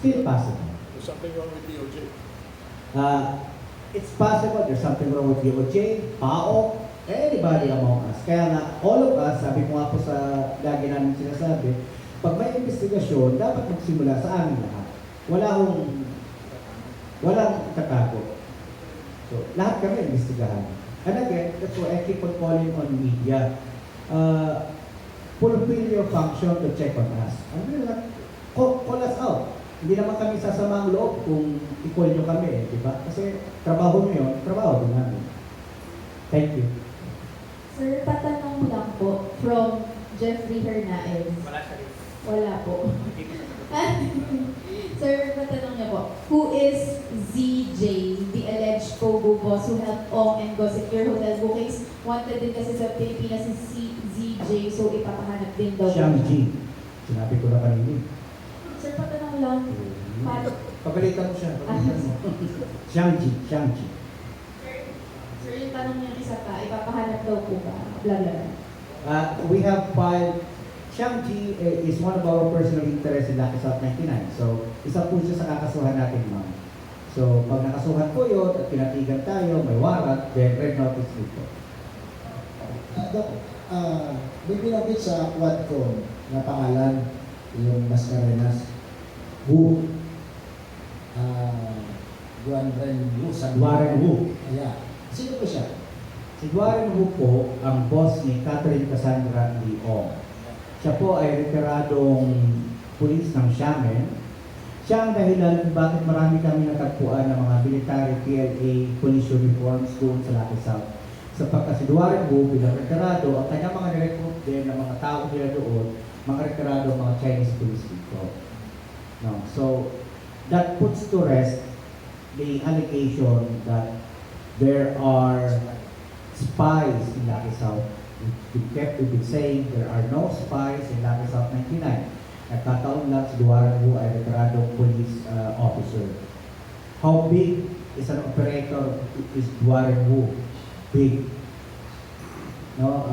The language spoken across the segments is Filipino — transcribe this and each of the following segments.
Still possible. There's something wrong with DOJ. It's possible there's something wrong with DOJ, PAO, anybody among us. Kaya nga, all of us, sabi ko nga po sa lagi namin sinasabi, pag may investigasyon, dapat magsimula sa amin lahat. Walang tatago. So, lahat kami investigahan. And again, that's why I keep on calling on media. Fulfill your function to check on us. Call us out. Hindi naman kami sasama ang loob kung i-call nyo kami, di ba? Kasi trabaho nyo yun, trabaho din namin. Thank you. Sir, patanong lang po from Jeffrey Hernaez. Wala siya rin. Wala po. Sir, patanong niya po, who is ZJ, the alleged Pogo boss who helped Ong and Go secure hotel bookings? Wanted din kasi sa Pilipinas si ZJ, so ipapahanap din daw. Xiang Ji. Sinabi ko na kanina. Sir, patanong lang, paano? Pagalitan mo siya. Pagalitan mo. Xiang Ji. Sir, yung tanong niya isa pa, ipapahanap daw po ba? Blah, blah, blah. We have filed, Xiang Ji is one of our personal interests in Lucky South 99. So, isa po siya sa kakasuhan natin, ma'am. So, pag nakasuhan po yun at pinatigan tayo, may warrant, then red notice dito. May binabit sa Quadcom na pangalan, yung Mascarenas, Wu, Warren Wu. Ayan. Sino po siya? Si Warren Wu po ang boss ni Catherine Cassandra Leong. Siya po ay retiradong pulis ng Xiamen. Siya ang dahilan kung bakit marami kami natagpuan ng mga military PLA police uniforms doon sa Lucky South. Sapagkat si Warren Wu bilang retirado, ang kanyang mga nirecruit din ng mga tao nila doon, mga retirado, mga Chinese police dito. No. So, that puts to rest the allegation that there are spies in Lucky South. We've been saying there are no spies in Lucky South 99. Nagkataon lang si Warren Wu ay retiradong police officer. How big is an operator is Warren Wu? Big. No,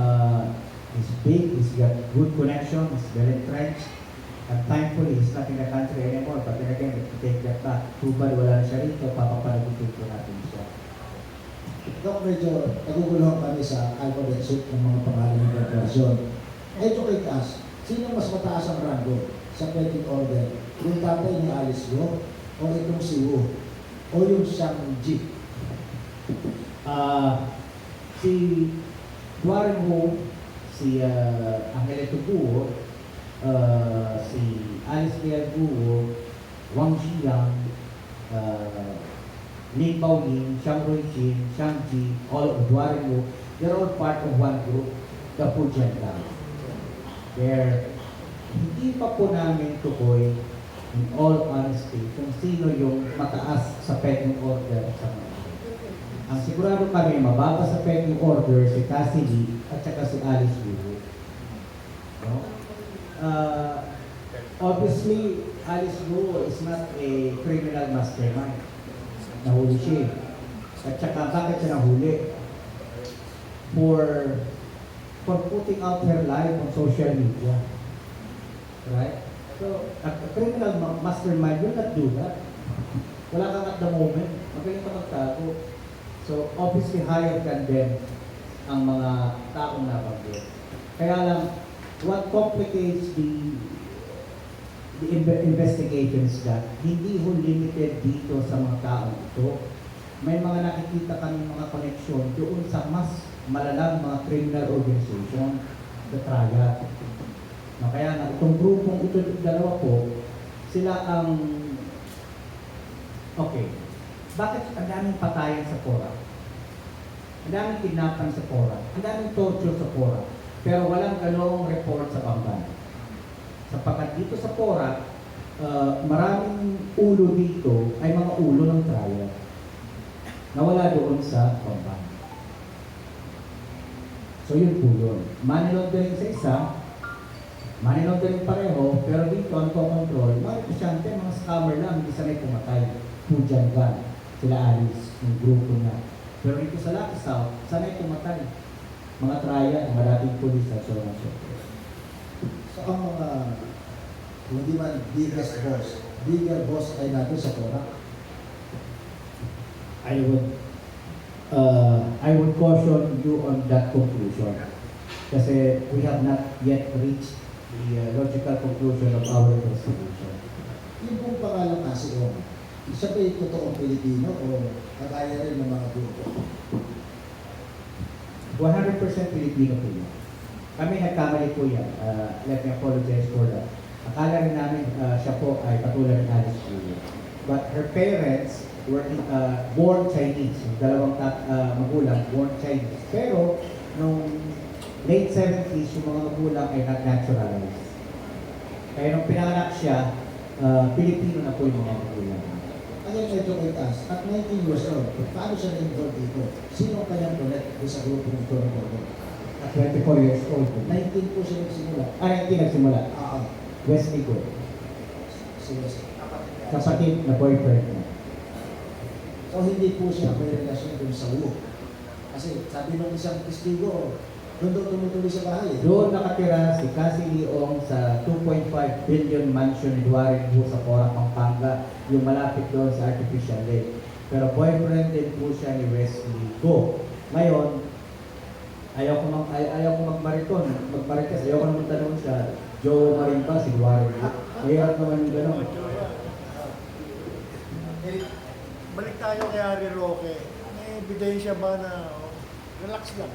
he's big, he's got good connection, he's well entrenched. And thankfully, he's not in the country anymore. But then again, if you take that back, too bad wala na siya rito, papapanagutin ko natin siya. Dok, medyo naguguluhan kami sa alphabet soup ng mga pangalan ng korporasyon. Educate us, sino mas mataas ang rango sa pecking order? Yung tatay ni Alice Go o itong si Wu? O yung Xiang Ji? Si Warren Wu, si Angelito Guo, si Alice Leal Guo, Wang Xiang, Lin Baoling, Xiang Ruijin, Xiang Ji, all of Warren Wu, they're all part of one group, the Pujenta. Hindi pa po namin tukoy, in all honesty, kung sino yung mataas sa pecking order sa mga. Ang sigurado kami, mababa sa pecking order si Cassie Lee at saka si Alice Wu. No? Obviously, Alice Wu is not a criminal mastermind. Nahuli siya. At saka bakit siya nahuli? For putting out her life on social media. Right? So, a criminal mastermind will not do that. Wala kang at the moment. Magaling ka magtago. So, obviously, higher than them ang mga taong nabanggit. Kaya lang, what complicates the investigation is that hindi ho limited dito sa mga taong ito. May mga nakikita kami mga koneksyon doon sa mas malalang mga criminal organization, the triad. No, kaya nga, itong grupong ito, dalawa po, sila ang okay. Bakit ang daming patayan sa Porac? Ang daming kidnapan sa Porac? Ang daming torture sa Porac? Pero walang ganoong report sa Bamban. Sapagkat dito sa Porac, maraming ulo dito ay mga ulo ng trial na wala doon sa Bamban. So yun po yun. Money laundering sa isa, money laundering pareho, pero dito ang control, mga negosyante, mga scammer lang, hindi sanay pumatay. Pujanggan. Sila Alice, yung grupo na. Pero dito sa Lucky South, sanay pumatay. Mga trial, mga dating pulis at so on. So ang mga hindi man biggest boss bigger boss ay natin sa Korak? I would caution you on that conclusion. Kasi we have not yet reached the logical conclusion of our investigation. Yung pong pangalan kasi siya ba yung totoong Pilipino o kagaya rin ng mga grupo? 100% Filipino po yan. Kami nagkamali po yan. Let me apologize for that. Akala rin namin siya po ay katulad ni Alice Puyo. But her parents were born Chinese. Yung dalawang magulang born Chinese. Pero nung late 70s, yung mga magulang ay not-naturalized. Kaya nung pinanganak siya, Pilipino na po yung mga magulang. Ano yung medyo may taas? At 19 years old, paano siya na-involve dito? Sino ang kanyang connect sa grupo ng Toro Toro? At 24 years old po. 19 po siya nagsimula. 19 nagsimula. Wesley ko. Seriously. Kapatid na boyfriend niya. So hindi po siya may relasyon dun sa ulo. Kasi sabi ng isang testigo, doon daw tumutuloy sa bahay. Doon nakatira si Cassie Leong sa 2.5 billion mansion ni Duaring po sa Porac, Pampanga, yung malapit doon sa Artificial Lake. Pero boyfriend din po siya ni Wesley Go. Ngayon, ayaw ko magmarites, ayaw ko naman tanong siya, Joe Marin ba, si Duaring po? Mahirap naman yung gano'n. Balik tayo kay Harry Roque. May ebidensya ba na relax lang?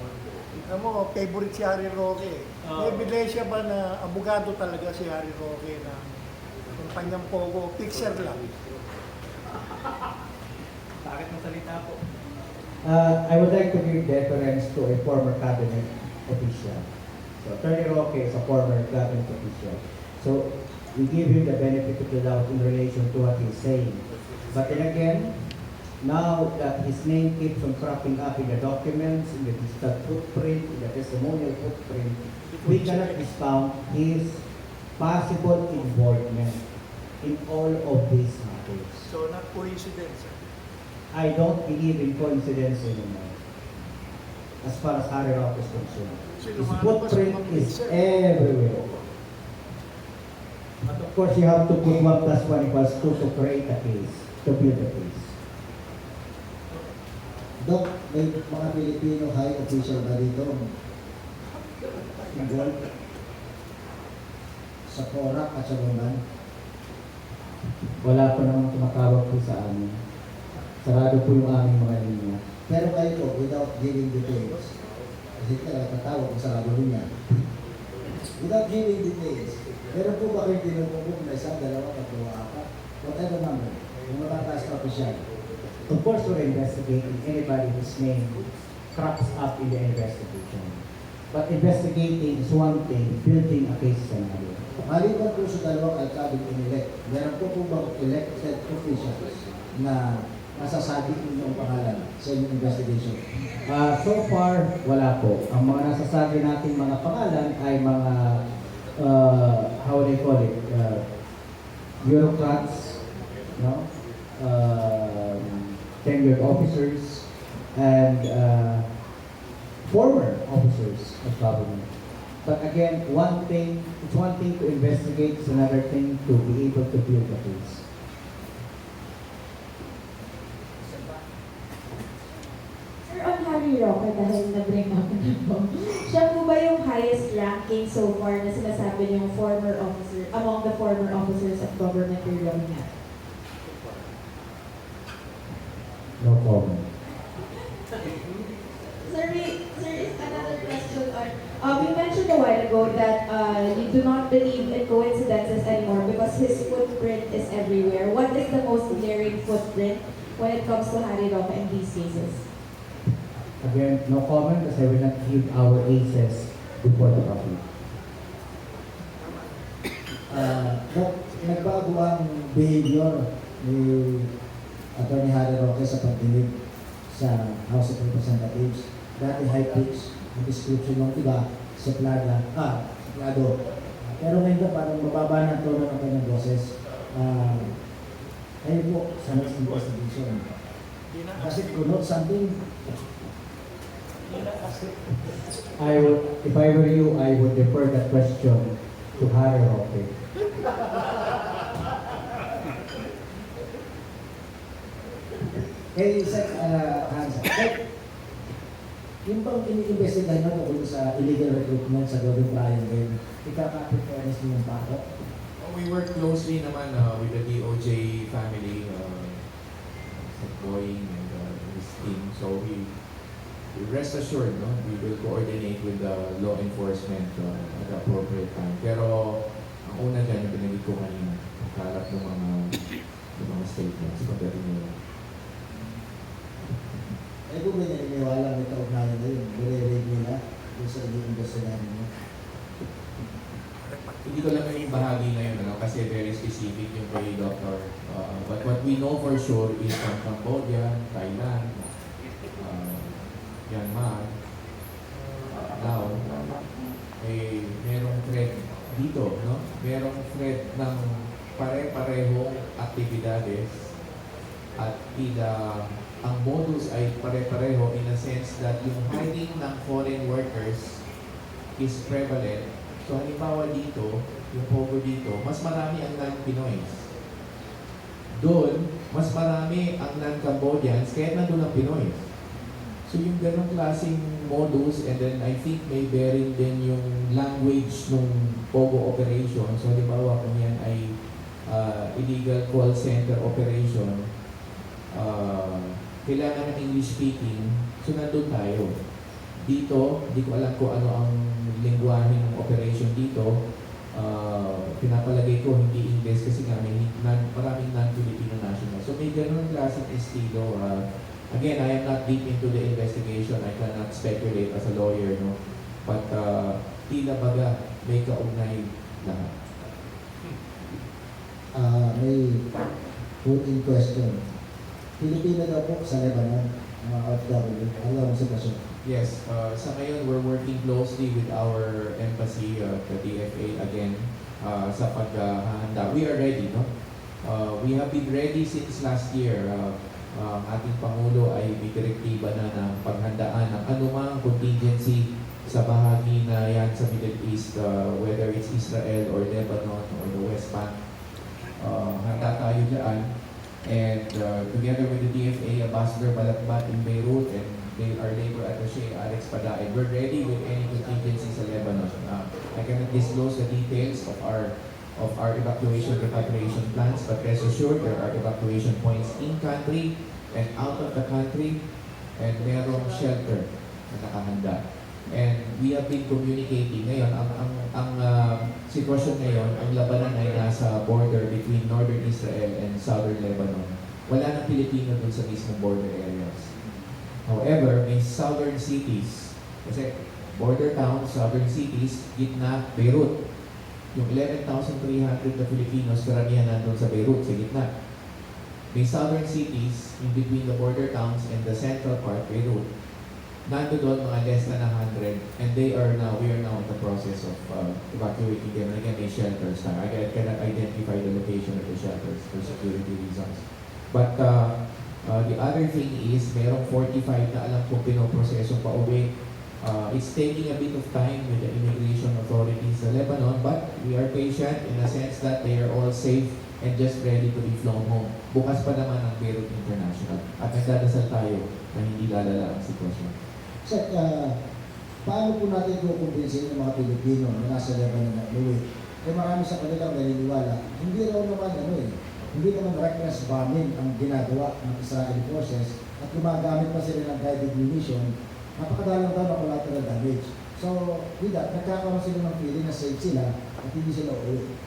Alam mo, favorite si Harry Roque. May ebidensya ba na abogado talaga si Harry Roque na yung kanyang pogo, fixer lang? Bakit masalita po? I would like to give deference to a former cabinet official. So, Attorney Roque is a former cabinet official. So, we give him the benefit of the doubt in relation to what he's saying. But then again, now that his name keeps on cropping up in the documents, in the digital footprint, in the testimonial footprint, we cannot discount his possible involvement in all of these matters. So, not coincidence. I don't believe in coincidence anymore. As far as Harry Roque is concerned. His footprint is everywhere. But of course, you have to put 1 + 1 = 2 to create a case, to build a case. Dok, may mga Pilipino high official ba dito? Involved sa Korak at sa Bungan? Wala pa namang tumatawag po sa amin. Sarado po yung aming mga linya. Pero kayo po, without giving details, kasi talaga tatawag kung sarado rin yan. Without giving details, meron po ba kayong tinutubog na isang, dalawa, tatlo, apat, whatever number, yung matataas na official? Of course, we're investigating anybody whose name crops up in the investigation. But investigating is one thing, building a case is another. Maliban po sa dalawang alkalde in-elect, meron po bang elected officials na masasabi ninyong pangalan sa inyong investigation? So far, wala po. Ang mga nasasabi nating mga pangalan ay mga, how do you call it, bureaucrats, no? Tenured officers, and former officers of government. But again, it's one thing to investigate, it's another thing to be able to build a case. Sir, on Harry Roque, dahil na-bring up na po, siya po ba yung highest ranking so far na sinasabi niyong former officer, among the former officers of government you're looking at? No comment. Sir, is another question on, you mentioned a while ago that you do not believe in coincidences anymore because his footprint is everywhere. What is the most glaring footprint when it comes to Harry Roque in these cases? Again, no comment because I will not give our aces before the public. Dok, nagbago ang behavior ni Atty. Harry Roque sa pagdinig sa House of Representatives. Dati high pitch ang description ng iba, suplado. Pero ngayon parang mababa ng tono ng kanyang boses. Ayun po, sa next investigation. Does it connote something? If I were you, I would defer that question to Harry Roque. Kay Sec Hansa, yung bang iniimbestigahan mo tungkol sa illegal recruitment sa Golden Triangle, ikakapit fairness niyo yung pako? We work closely naman with the DOJ family, Sec Boying and his team. So we rest assured, no, we will coordinate with the law enforcement at the appropriate time. Pero ang una dyan, yung pinagig ko kanina, kalap ng mga statements, pagdating nila. Eh kung may naniniwala may kaugnayan na yun, nire-rate nila kung sa iniimbestigahan niyo. Hindi ko lang yung bahagi na yun, ano, kasi very specific yung kay Dr. But what we know for sure is from Cambodia, Thailand, Myanmar, Laos, merong threat dito, no? Merong threat ng pare-parehong aktibidades at ang modus ay pare-pareho in a sense that yung hiring ng foreign workers is prevalent. So halimbawa dito, yung Pogo dito, mas marami ang non-Pinoys. Doon, mas marami ang non-Cambodians, kaya nandun ang Pinoys. So yung ganong klaseng modus, and then I think may bearing din yung language ng Pogo operation. So halimbawa kung yan ay illegal call center operation, kailangan ng English speaking, so nandun tayo. Dito, hindi ko alam kung ano ang lingwahe ng operation dito. Pinapalagay ko hindi English kasi nga may maraming non-Filipino national. So may ganun klaseng estilo. Again, I am not deep into the investigation. I cannot speculate as a lawyer, no? But tila baga may kaugnay lahat. May put-in question. Pilipino daw po sa Lebanon, mga OFW. Ano ang sitwasyon? Yes, sa ngayon we're working closely with our embassy, the DFA again, sa paghahanda. We are ready, no? We have been ready since last year. Ang ating Pangulo ay may direktiba na ng paghandaan ng anumang contingency sa bahagi na yan sa Middle East, whether it's Israel or Lebanon or the West Bank. Handa tayo dyan. And together with the DFA, Ambassador Balatbat in Beirut, and our labor attaché, Alex Padain, we're ready with any contingency sa Lebanon. I cannot disclose the details of our evacuation repatriation plans, but rest assured there are evacuation points in country and out of the country, and merong shelter na nakahanda. And we have been communicating ngayon, ang sitwasyon ngayon, ang labanan ay nasa border between northern Israel and southern Lebanon. Wala nang Pilipino dun sa mismong border areas. However, may southern cities, kasi border towns, southern cities, gitna, Beirut. Yung 11,300 na Filipinos, karamihan nandun sa Beirut, sa gitna. May southern cities in between the border towns and the central part, Beirut. Nando doon mga less than 100, and we are now in the process of evacuating them. And again, may shelters na. I cannot identify the location of the shelters for security reasons. But the other thing is, merong 45 na alam kong pinoproseso pa uwi. It's taking a bit of time with the immigration authorities sa Lebanon, but we are patient in a sense that they are all safe and just ready to be flown home. Bukas pa naman ang Beirut International. At nagdadasal tayo na hindi lalala ang sitwasyon. Sir, paano po natin kukumpinsin yung mga Pilipino na nasa Lebanon na umuwi? Eh marami sa kanilang naniniwala, hindi raw naman hindi naman reckless bombing ang ginagawa ng Israeli forces at gumagamit pa sila ng guided munition, napakadalang daw na collateral damage. So, with that, nagkakaroon sila ng feeling na safe sila at hindi sila uuwi.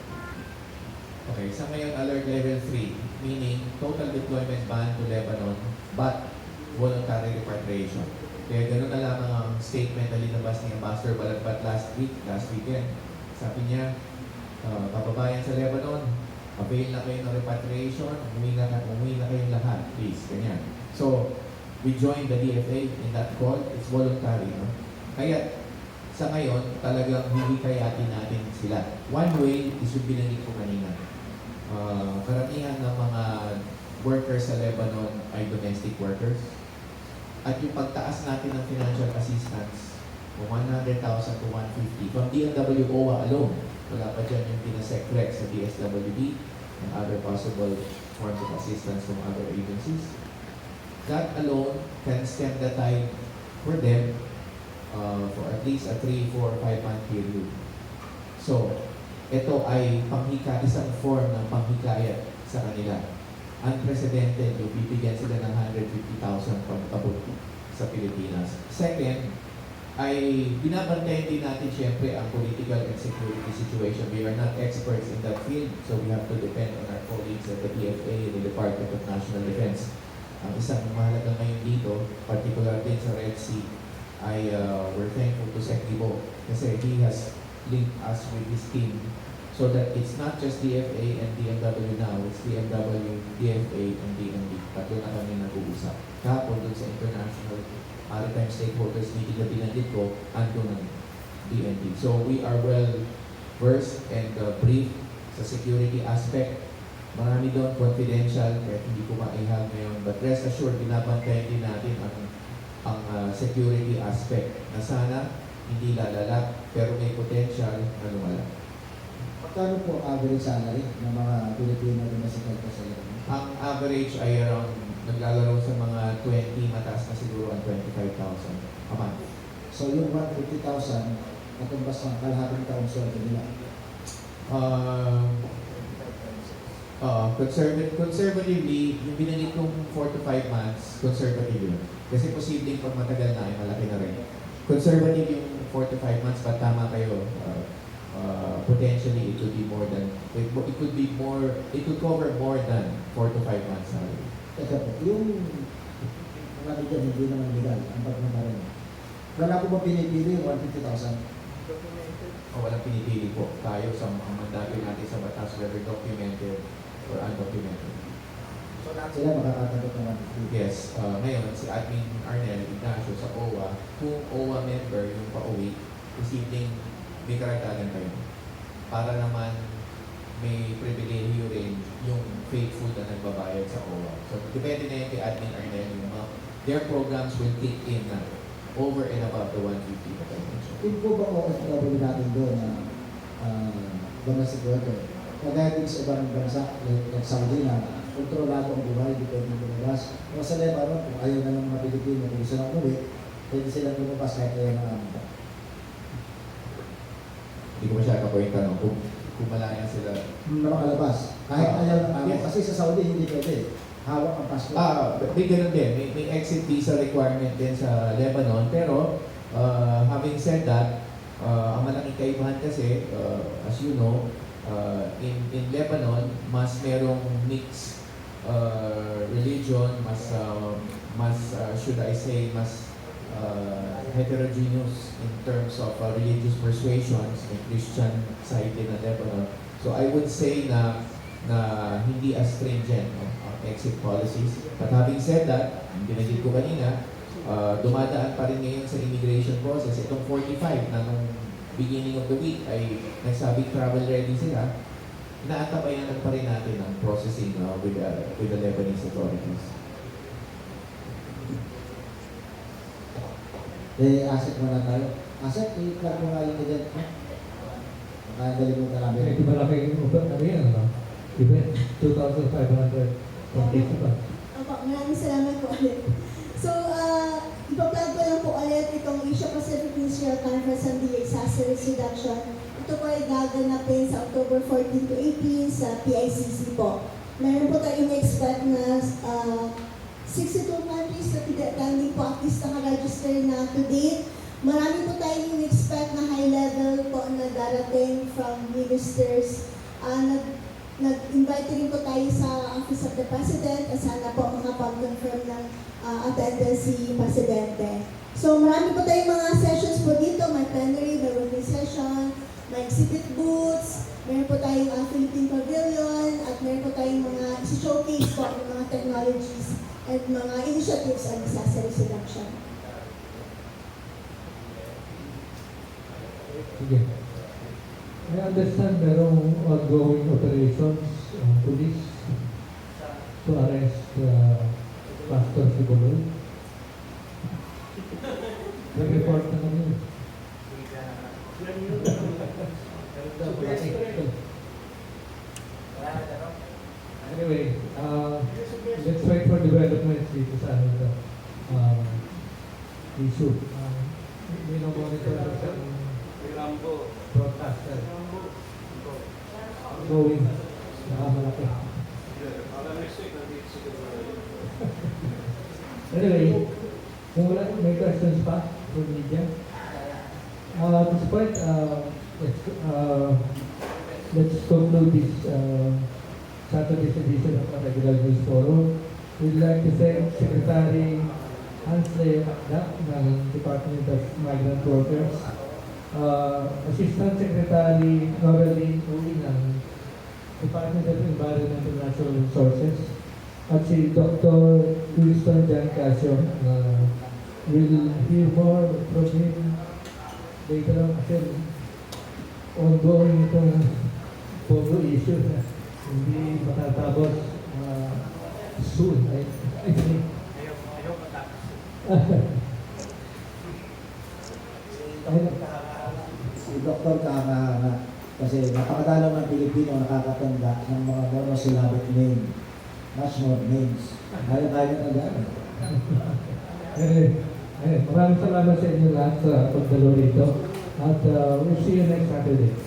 Okay, sa ngayon alert level 3, meaning total deployment ban to Lebanon, but voluntary repatriation. Kaya ganoon na lamang ang statement na linabas ni Ambassador Balatbat last weekend. Sabi niya, kababayan sa Lebanon, avail na kayo ng repatriation, umuwi na kayong lahat, please, ganyan. So, we joined the DFA in that call, it's voluntary. No? Kaya, sa ngayon, talagang hihikayatin natin sila. One way, is yung binanggit ko kanina. Karamihan ng mga workers sa Lebanon ay domestic workers. At yung pagtaas natin ng financial assistance, from 100,000 to 150, from DMW-OWA alone, wala pa dyan yung pinasecrex sa DSWD and other possible forms of assistance from other agencies. that alone can stem the tide for them for at least a 3, 4, 5 month period. So, ito ay isang form ng panghikayat sa kanila. Unprecedented, yung bibigyan sila ng 150,000 pagkabot sa Pilipinas. Second, ay binabantayan din natin siyempre ang political and security situation. We are not experts in that field, so we have to depend on our colleagues at the DFA, the Department of National Defense. Ang isang mahalaga ngayon dito, particular din sa Red Sea, ay we're thankful to Sec. Ibo kasi he has linked us with his team so that it's not just DFA and DMW now, it's DMW, DFA, and DND. Tatlo na kami nag-uusap. Kahapon dun sa International Maritime Stakeholders Meeting na binanggit ko, ando ng DND. So we are well versed and briefed sa security aspect. Marami doon confidential, kaya hindi ko maihag ngayon. But rest assured, binabantayan din natin ang security aspect na sana hindi lalala, pero may potential na lumala. Magkano po average salary ng mga Pilipino domestic personnel? Ang average ay around, naglalaro sa mga 20, mataas na siguro ang 25,000 a month. So yung 150,000, katumbas ng kalahating taong sweldo nila. Conservatively, yung binanggit kong 4 to 5 months, conservative yun. Kasi posibleng pag matagal na ay malaki na rin. Conservative yung 4 to 5 months, but tama kayo. Potentially, it could be more than, it could cover more than 4 to 5 months salary. Teka po, yung mga bigyan hindi naman legal, ang pagpunta rin. Wala po ba pinipili yung 150,000? O walang pinipili po tayo sa mga mandato natin sa batas, whether documented or undocumented. So lahat sila makakatanggap ng 150. Yes, ngayon si Admin Arnel Ignacio sa OWA, kung OWA member yung pauwi, posibleng may karagdagan kayo. Para naman may pribilehiyo rin yung faithful na nagbabayad sa OWA. So depende na yun kay Admin Arnel, yung their programs will kick in na over and above the 150 na tayo mentioned. Yung po ba OFW natin doon na domestic worker? Kagaya din sa ibang bansa, like Saudi na kontrolado ang buhay, di pwede lumabas. O sa Lebanon, kung ayaw na ng mga Pilipino, kung gusto na umuwi, pwede silang lumabas kahit ayaw na namin. Hindi ko masyadong kapoy tanong kung malaya sila. Na makalabas. Kahit ayaw na namin. Yes. Kasi sa Saudi, hindi pwede. Hawak ang passport. May ganun din. May exit visa requirement din sa Lebanon. Pero, having said that, ang malaking kaibahan kasi, as you know, in Lebanon, mas merong mixed religion, mas should I say, mas heterogeneous in terms of religious persuasions, may Christian side din na Lebanon. So I would say na hindi as stringent ang exit policies. But having said that, binanggit ko kanina, dumadaan pa rin ngayon sa immigration process. Itong 45 na nung beginning of the week ay nagsabing travel ready sila, inaantabayan pa rin natin ang processing with the Lebanese authorities. Asset muna tayo. Asset, i-clap mo nga yung event mo. Nakagalimutan namin. Medyo malaki yung ano yan, ano? Event, 2,500 participants. Opo, maraming salamat po ulit. So, ipa-plug ko lang po ulit itong Asia Pacific Ministerial Conference on Disaster Reduction. Ito po ay gaganapin sa October 14 to 18 sa PICC po. Meron po tayong expect na 62 countries na pinatanding po at least naka-register na to date. Marami po tayong expect na high level po na darating from ministers. Nag-invite rin po tayo sa Office of the President at sana po makapag-confirm ng attendance si Presidente. So marami po tayong mga sessions po dito, may plenary, may working session, may exhibit booths, meron po tayong Philippine Pavilion, at meron po tayong mga showcase po ng mga technologies at mga initiatives on disaster reduction. Sige. I understand merong ongoing operations ng police to arrest Pastor Sibuloy. May report na kami. Anyway, let's wait for developments dito sa ano ito, issue. Minomonitor ko sa broadcaster. Going. Nakamalaki. Anyway, kung wala, may questions pa for media? At this point, let's conclude this Saturday's edition of the Regular News Forum. We'd like to thank Secretary Hansley Akda ng Department of Migrant Workers, Assistant Secretary Noreline Uwi ng Department of Environment and Natural Resources, at si Dr. Winston Jan Casio na will hear more from him later on kasi ongoing itong Pogo issue na hindi matatapos soon, I think. Si Dr. Kahanga kasi napakadalang ng Pilipino nakakatanda ng mga monosyllabic name, much more names. Kaya na gano'n. Maraming salamat sa inyo lahat sa pagdalo rito at we'll see you next Saturday.